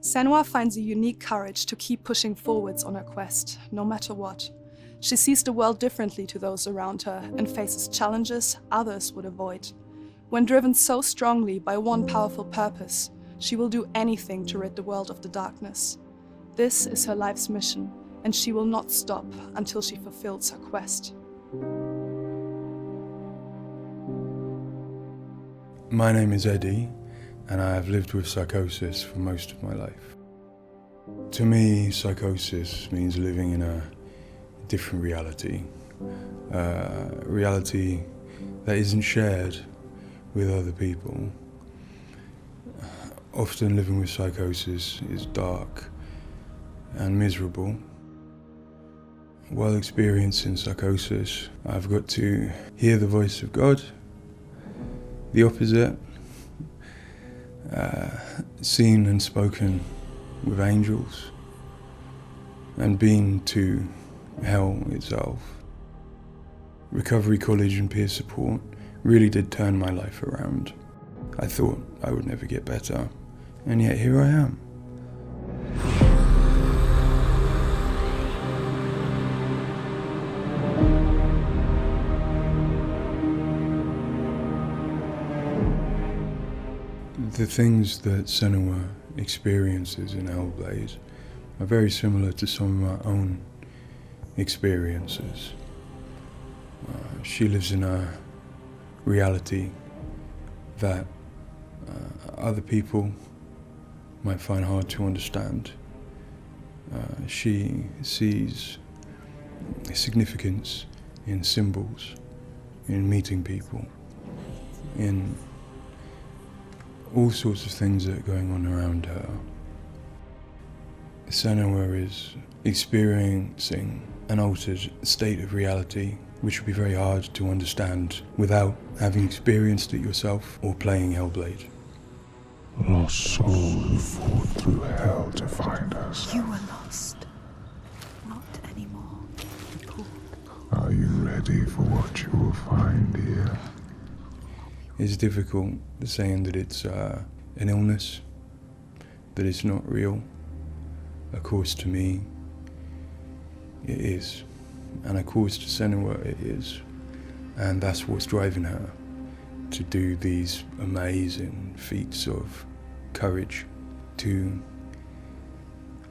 Senua finds a unique courage to keep pushing forwards on her quest, no matter what. She sees the world differently to those around her and faces challenges others would avoid. When driven so strongly by one powerful purpose, she will do anything to rid the world of the darkness. This is her life's mission, and she will not stop until she fulfills her quest. My name is Eddie, and I have lived with psychosis for most of my life. To me, psychosis means living in a different reality, a reality that isn't shared with other people. Often living with psychosis is dark and miserable. While experiencing psychosis, I've got to hear the voice of God, the opposite, seen and spoken with angels, and been to hell itself. Recovery college and peer support really did turn my life around. I thought I would never get better, and yet here I am. The things that Senua experiences in Hellblade are very similar to some of my own experiences. She lives in a reality that other people might find hard to understand. She sees significance in symbols, in meeting people, in all sorts of things that are going on around her. Senua is experiencing an altered state of reality which would be very hard to understand without having experienced it yourself or playing Hellblade. Lost soul who fought through hell to find us. You were lost. Not anymore. Are you ready for what you will find here? It's difficult saying that it's an illness, that it's not real. Of course, to me, it is. And of course, to Senua, it is. And that's what's driving her to do these amazing feats of courage, to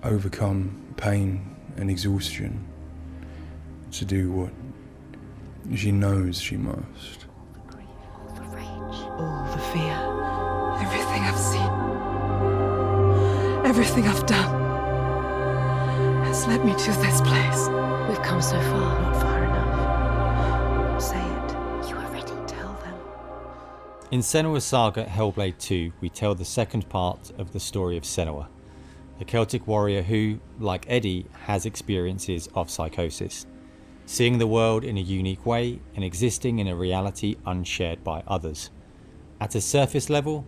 overcome pain and exhaustion, to do what she knows she must. All the fear, everything I've seen, everything I've done has led me to this place. We've come so far, not far enough. Say it. You are ready. Tell them. In Senua's Saga Hellblade 2, we tell the second part of the story of Senua, a Celtic warrior who, like Eddie, has experiences of psychosis, seeing the world in a unique way and existing in a reality unshared by others. At a surface level,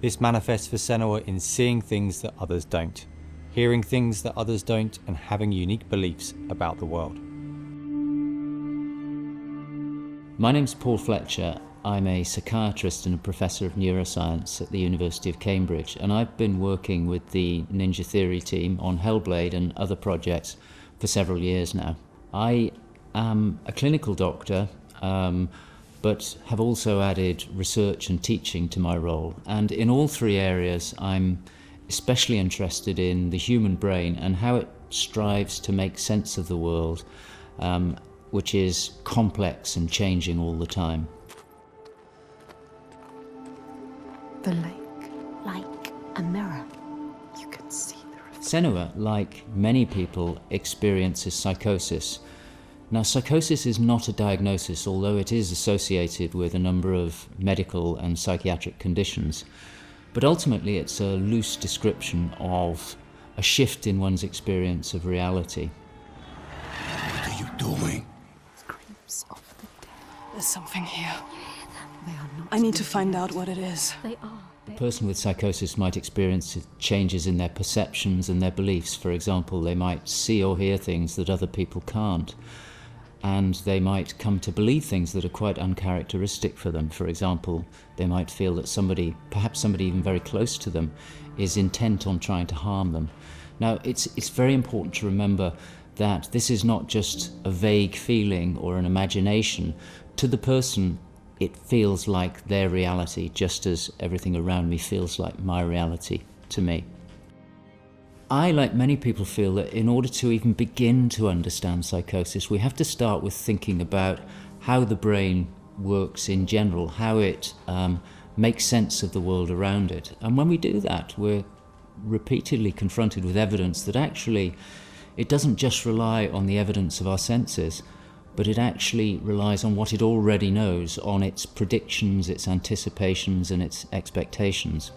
this manifests for Senua in seeing things that others don't, hearing things that others don't, and having unique beliefs about the world. My name's Paul Fletcher. I'm a psychiatrist and a professor of neuroscience at the University of Cambridge, and I've been working with the Ninja Theory team on Hellblade and other projects for several years now. I am a clinical doctor, but have also added research and teaching to my role. And in all three areas, I'm especially interested in the human brain and how it strives to make sense of the world, which is complex and changing all the time. The lake, like a mirror. You can see the reflection. Senua, like many people, experiences psychosis. Now, psychosis is not a diagnosis, although it is associated with a number of medical and psychiatric conditions. But ultimately, it's a loose description of a shift in one's experience of reality. What are you doing? Screams of the dead. There's something here. They are not. I need to find out what it is. They are. A person with psychosis might experience changes in their perceptions and their beliefs. For example, they might see or hear things that other people can't. and they might come to believe things that are quite uncharacteristic for them. For example, they might feel that somebody, perhaps somebody even very close to them, is intent on trying to harm them. Now, it's very important to remember that this is not just a vague feeling or an imagination. To the person, it feels like their reality, just as everything around me feels like my reality to me. I, like many people, feel that in order to even begin to understand psychosis, we have to start with thinking about how the brain works in general, how it makes sense of the world around it. And when we do that, we're repeatedly confronted with evidence that actually it doesn't just rely on the evidence of our senses, but it actually relies on what it already knows, on its predictions, its anticipations, and its expectations.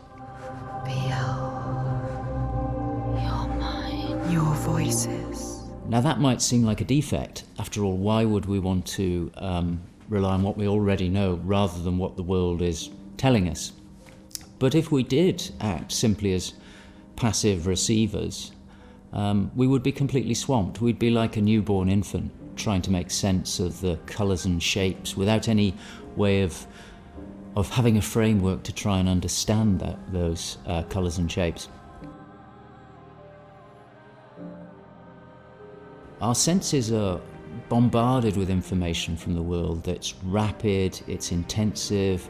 Your voices. Now that might seem like a defect. After all, why would we want to rely on what we already know rather than what the world is telling us? But if we did act simply as passive receivers, we would be completely swamped. We'd be like a newborn infant trying to make sense of the colours and shapes without any way of having a framework to try and understand those colours and shapes. Our senses are bombarded with information from the world that's rapid, it's intensive,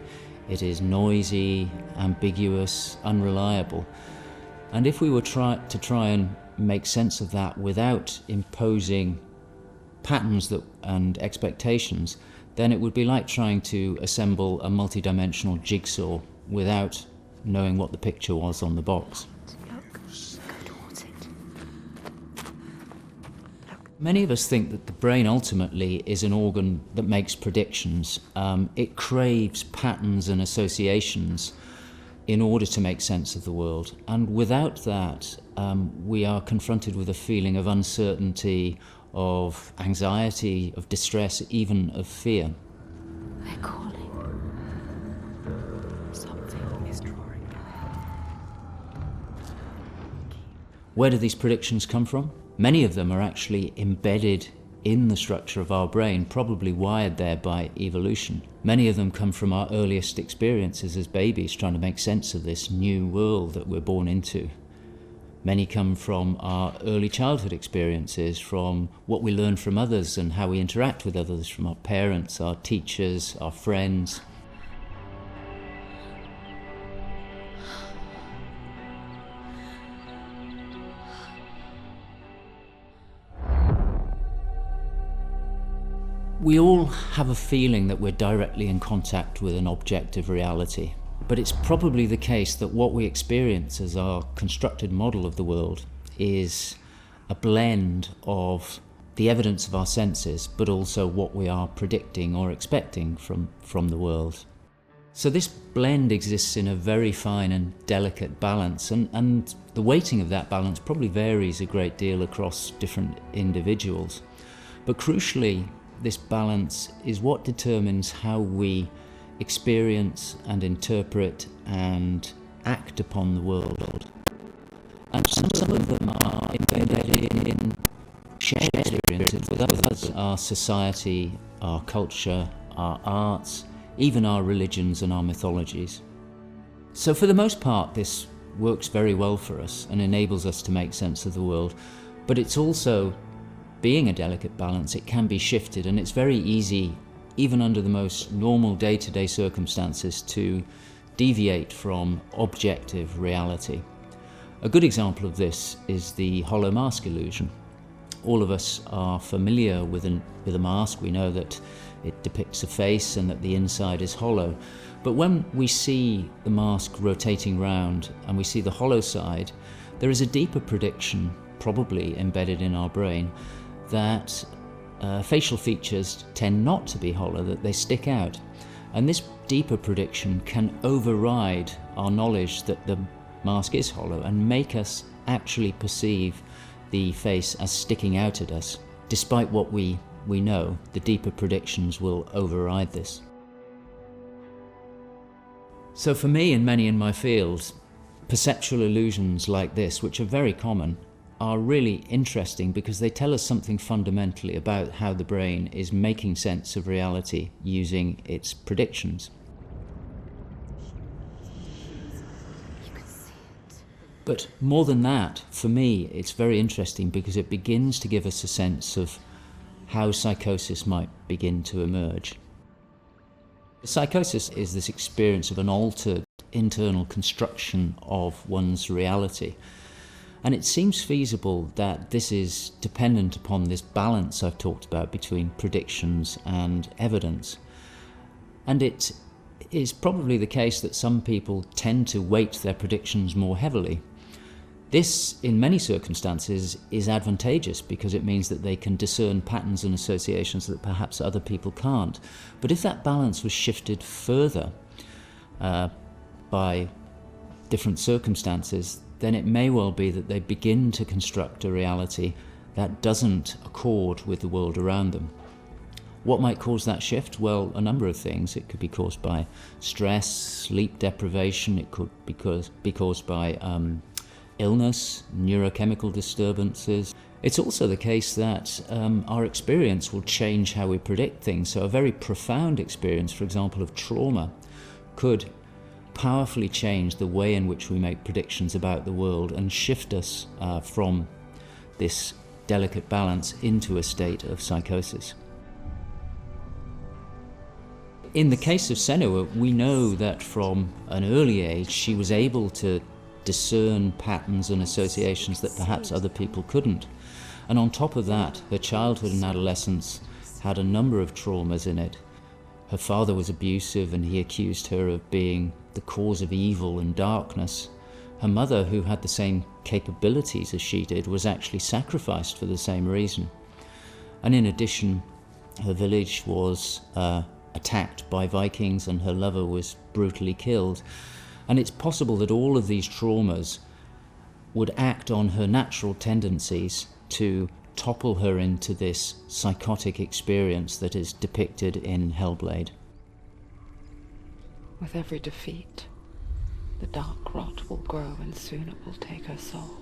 it is noisy, ambiguous, unreliable. And if we were to try and make sense of that without imposing patterns and expectations, then it would be like trying to assemble a multi-dimensional jigsaw without knowing what the picture was on the box. Many of us think that the brain ultimately is an organ that makes predictions. It craves patterns and associations in order to make sense of the world. And without that, we are confronted with a feeling of uncertainty, of anxiety, of distress, even of fear. They're calling. Something is drawing near. Where do these predictions come from? Many of them are actually embedded in the structure of our brain, probably wired there by evolution. Many of them come from our earliest experiences as babies, trying to make sense of this new world that we're born into. Many come from our early childhood experiences, from what we learn from others and how we interact with others, from our parents, our teachers, our friends. We all have a feeling that we're directly in contact with an objective reality, but it's probably the case that what we experience as our constructed model of the world is a blend of the evidence of our senses, but also what we are predicting or expecting from the world. So this blend exists in a very fine and delicate balance, and the weighting of that balance probably varies a great deal across different individuals. But crucially, this balance is what determines how we experience and interpret and act upon the world. And some of them are embedded in shared experiences with others, our society, our culture, our arts, even our religions and our mythologies. So for the most part, this works very well for us and enables us to make sense of the world, but it's also, being a delicate balance, it can be shifted, and it's very easy, even under the most normal day-to-day circumstances, to deviate from objective reality. A good example of this is the hollow mask illusion. All of us are familiar with a mask. We know that it depicts a face and that the inside is hollow. But when we see the mask rotating round and we see the hollow side, there is a deeper prediction, probably embedded in our brain, that facial features tend not to be hollow, that they stick out. And this deeper prediction can override our knowledge that the mask is hollow and make us actually perceive the face as sticking out at us. Despite what we know, the deeper predictions will override this. So for me and many in my field, perceptual illusions like this, which are very common, are really interesting because they tell us something fundamentally about how the brain is making sense of reality using its predictions. But more than that, for me, it's very interesting because it begins to give us a sense of how psychosis might begin to emerge. Psychosis is this experience of an altered internal construction of one's reality. And it seems feasible that this is dependent upon this balance I've talked about between predictions and evidence. And it is probably the case that some people tend to weight their predictions more heavily. This, in many circumstances, is advantageous because it means that they can discern patterns and associations that perhaps other people can't. But if that balance was shifted further by different circumstances, then it may well be that they begin to construct a reality that doesn't accord with the world around them. What might cause that shift? Well, a number of things. It could be caused by stress, sleep deprivation. It could be caused by illness, neurochemical disturbances. It's also the case that our experience will change how we predict things. So a very profound experience, for example, of trauma, could powerfully change the way in which we make predictions about the world and shift us from this delicate balance into a state of psychosis. In the case of Senua, we know that from an early age she was able to discern patterns and associations that perhaps other people couldn't. And on top of that, her childhood and adolescence had a number of traumas in it. Her father was abusive and he accused her of being the cause of evil and darkness. Her mother, who had the same capabilities as she did, was actually sacrificed for the same reason. And in addition, her village was attacked by Vikings and her lover was brutally killed. And it's possible that all of these traumas would act on her natural tendencies to topple her into this psychotic experience that is depicted in Hellblade. With every defeat, the dark rot will grow and soon it will take her soul.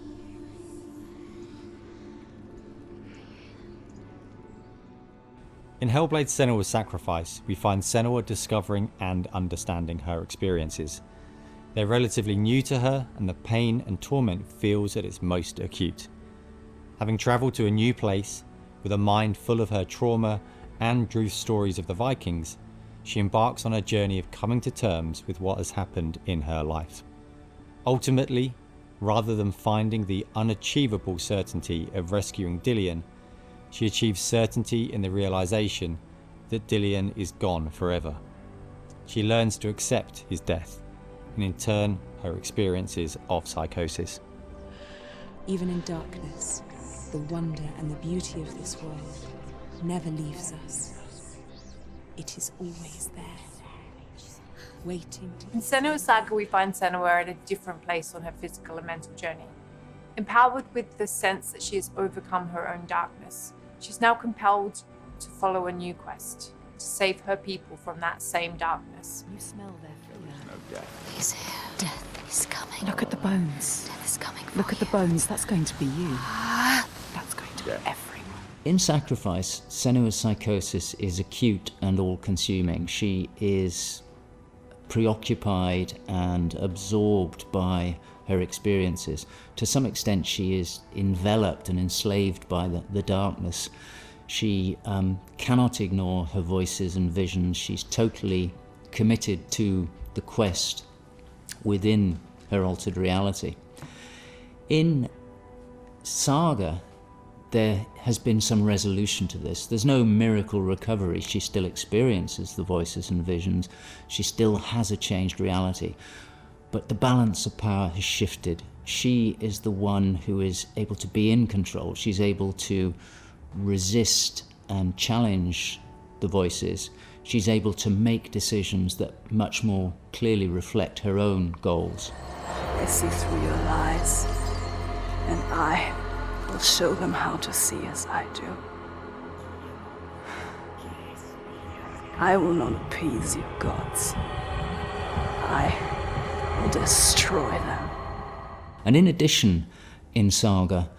In Hellblade's Senua's Sacrifice, we find Senua discovering and understanding her experiences. They're relatively new to her, and the pain and torment feels at its most acute. Having travelled to a new place, with a mind full of her trauma and Druth's stories of the Vikings, she embarks on a journey of coming to terms with what has happened in her life. Ultimately, rather than finding the unachievable certainty of rescuing Dillion, she achieves certainty in the realisation that Dillion is gone forever. She learns to accept his death, and in turn her experiences of psychosis. Even in darkness, the wonder and the beauty of this world never leaves us. It is always there, waiting to... In Senua's Saga, we find Senua at a different place on her physical and mental journey. Empowered with the sense that she has overcome her own darkness, she's now compelled to follow a new quest, to save her people from that same darkness. You smell their fear. He's here. Death is coming. Look at the bones. Death is coming for Look at the you. bones. That's going to be you. That's going to be everyone. In Sacrifice, Senua's psychosis is acute and all-consuming. She is preoccupied and absorbed by her experiences. To some extent, she is enveloped and enslaved by the darkness. She cannot ignore her voices and visions. She's totally committed to the quest within her altered reality. In Saga, there has been some resolution to this. There's no miracle recovery. She still experiences the voices and visions. She still has a changed reality. But the balance of power has shifted. She is the one who is able to be in control. She's able to resist and challenge the voices. She's able to make decisions that much more clearly reflect her own goals. I see through your lies, and I will show them how to see as I do. I will not appease your gods. I will destroy them. And in addition, in Saga,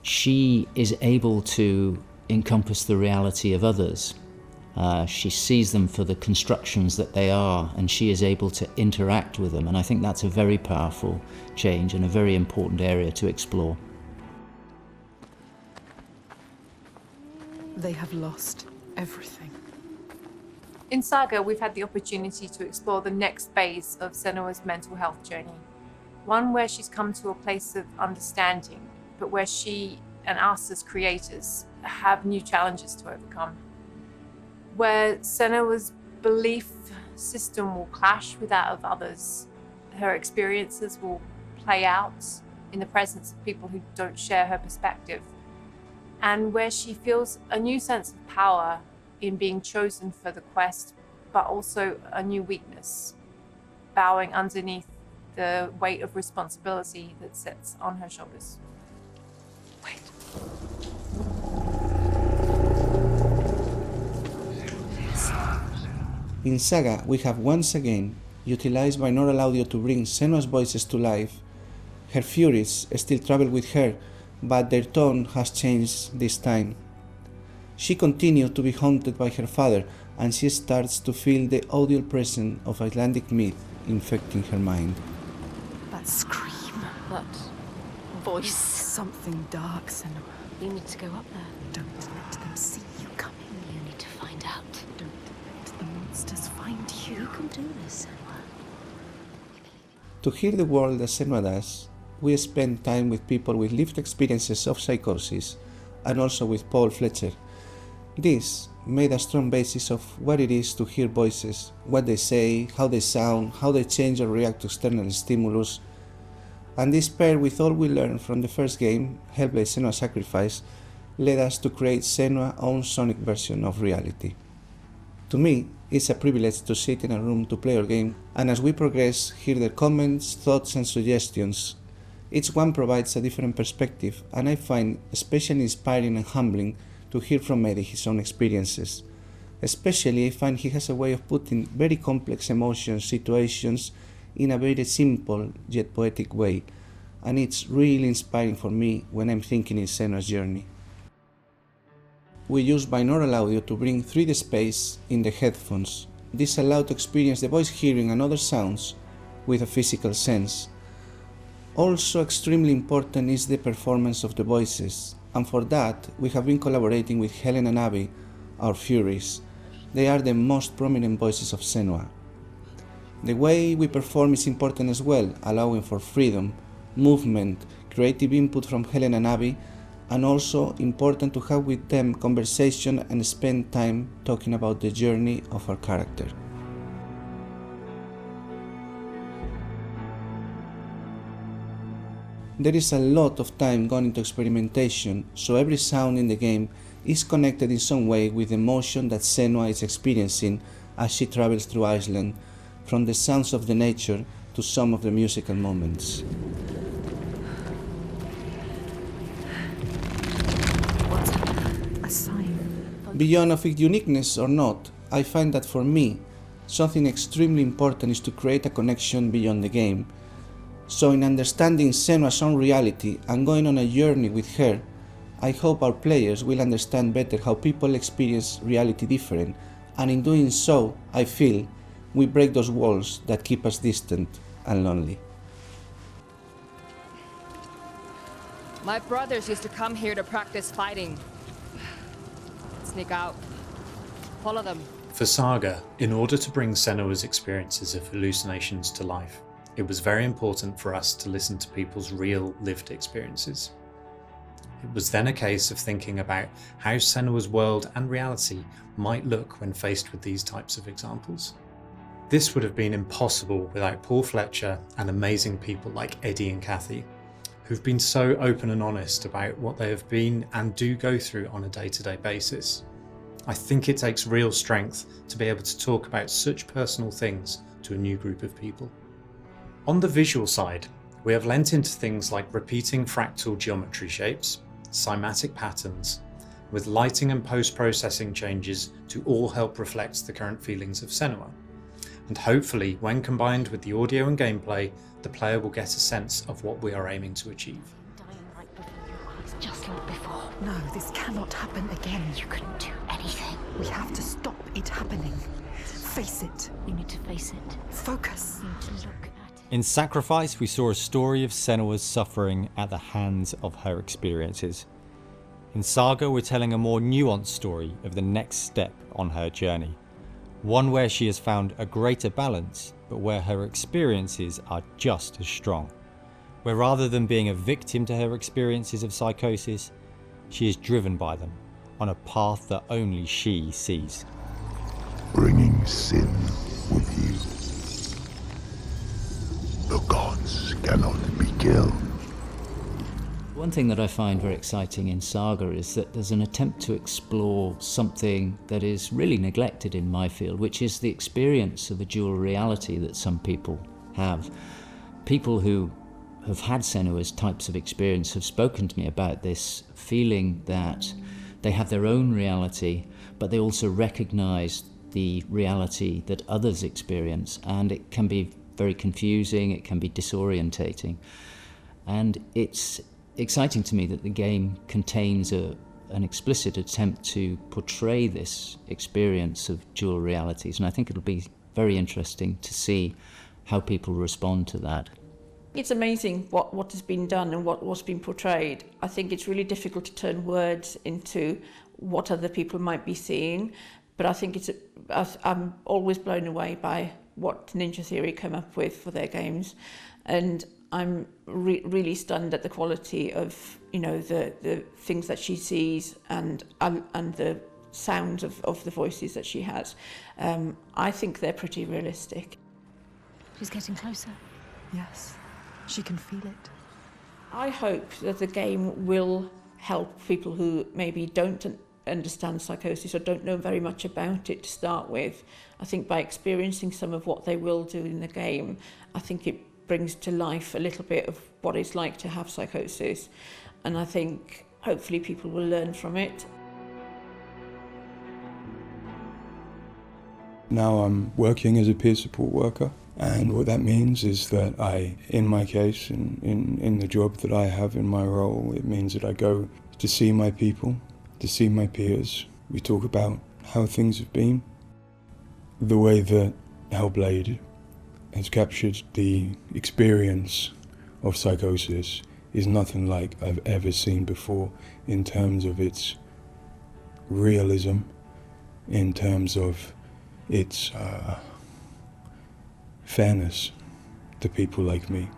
she is able to encompass the reality of others. She sees them for the constructions that they are, and she is able to interact with them. And I think that's a very powerful change and a very important area to explore. They have lost everything. In Saga, we've had the opportunity to explore the next phase of Senua's mental health journey. One where she's come to a place of understanding, but where she and us as creators have new challenges to overcome. Where Senua's belief system will clash with that of others. Her experiences will play out in the presence of people who don't share her perspective. And where she feels a new sense of power in being chosen for the quest, but also a new weakness, bowing underneath the weight of responsibility that sits on her shoulders. Wait. In Saga, we have once again utilized binaural audio to bring Senua's voices to life. Her furies still travel with her, but their tone has changed this time. She continues to be haunted by her father, and she starts to feel the audible presence of Icelandic myth infecting her mind. That scream. That voice. Something dark, Senua. We need to go up there. Don't let them see you coming. You need to find out. Don't let the monsters find you. You can do this, Senua. To hear the world as Senua does, we spend time with people with lived experiences of psychosis, and also with Paul Fletcher. This made a strong basis of what it is to hear voices, what they say, how they sound, how they change or react to external stimulus. And this paired with all we learned from the first game, Hellblade: Senua's Sacrifice, led us to create Senua's own sonic version of reality. To me, it's a privilege to sit in a room to play our game, and as we progress, hear their comments, thoughts and suggestions. Each one provides a different perspective, and I find especially inspiring and humbling to hear from Eddie his own experiences. Especially, I find he has a way of putting very complex emotions, situations, in a very simple yet poetic way, and it's really inspiring for me when I'm thinking in Senua's journey. We use binaural audio to bring 3D space in the headphones. This allows to experience the voice hearing and other sounds with a physical sense. Also extremely important is the performance of the voices, and for that we have been collaborating with Helen and Abby, our Furies. They are the most prominent voices of Senua. The way we perform is important as well, allowing for freedom, movement, creative input from Helen and Abby, and also important to have with them conversation and spend time talking about the journey of our character. There is a lot of time gone into experimentation, so every sound in the game is connected in some way with the emotion that Senua is experiencing as she travels through Iceland, from the sounds of the nature to some of the musical moments. What's a sign? Beyond of its uniqueness or not, I find that for me, something extremely important is to create a connection beyond the game. So in understanding Senua's own reality and going on a journey with her, I hope our players will understand better how people experience reality different, and in doing so, I feel, we break those walls that keep us distant and lonely. My brothers used to come here to practice fighting. Sneak out. Follow them. For Saga, in order to bring Senua's experiences of hallucinations to life, it was very important for us to listen to people's real lived experiences. It was then a case of thinking about how Senua's world and reality might look when faced with these types of examples. This would have been impossible without Paul Fletcher and amazing people like Eddie and Kathy, who've been so open and honest about what they have been and do go through on a day-to-day basis. I think it takes real strength to be able to talk about such personal things to a new group of people. On the visual side, we have lent into things like repeating fractal geometry shapes, cymatic patterns, with lighting and post-processing changes to all help reflect the current feelings of Senua. And hopefully, when combined with the audio and gameplay, the player will get a sense of what we are aiming to achieve. Just like No, this cannot happen again. You couldn't do anything. We have to stop it happening. Face it. You need to face it. Focus. You need to look at it. In Sacrifice, we saw a story of Senua's suffering at the hands of her experiences. In Saga, we're telling a more nuanced story of the next step on her journey. One where she has found a greater balance, but where her experiences are just as strong. Where rather than being a victim to her experiences of psychosis, she is driven by them on a path that only she sees. Bringing sin with you. The gods cannot be killed. One thing that I find very exciting in Saga is that there's an attempt to explore something that is really neglected in my field, which is the experience of a dual reality that some people have. People who have had Senua's types of experience have spoken to me about this feeling that they have their own reality, but they also recognize the reality that others experience, and it can be very confusing, it can be disorientating. And it's exciting to me that the game contains an explicit attempt to portray this experience of dual realities, and I think it'll be very interesting to see how people respond to that. It's amazing what has been done and what's been portrayed. I think it's really difficult to turn words into what other people might be seeing, but I think I'm always blown away by what Ninja Theory come up with for their games, and I'm really stunned at the quality of the things that she sees and the sounds of the voices that she has. I think they're pretty realistic. She's getting closer. Yes, she can feel it. I hope that the game will help people who maybe don't understand psychosis or don't know very much about it to start with. I think by experiencing some of what they will do in the game, I think it brings to life a little bit of what it's like to have psychosis, and I think hopefully people will learn from it. Now I'm working as a peer support worker, and what that means is that in my case, in the job that I have in my role, it means that I go to see my people, to see my peers. We talk about how things have been. The way that Hellblade has captured the experience of psychosis is nothing like I've ever seen before in terms of its realism, in terms of its fairness to people like me.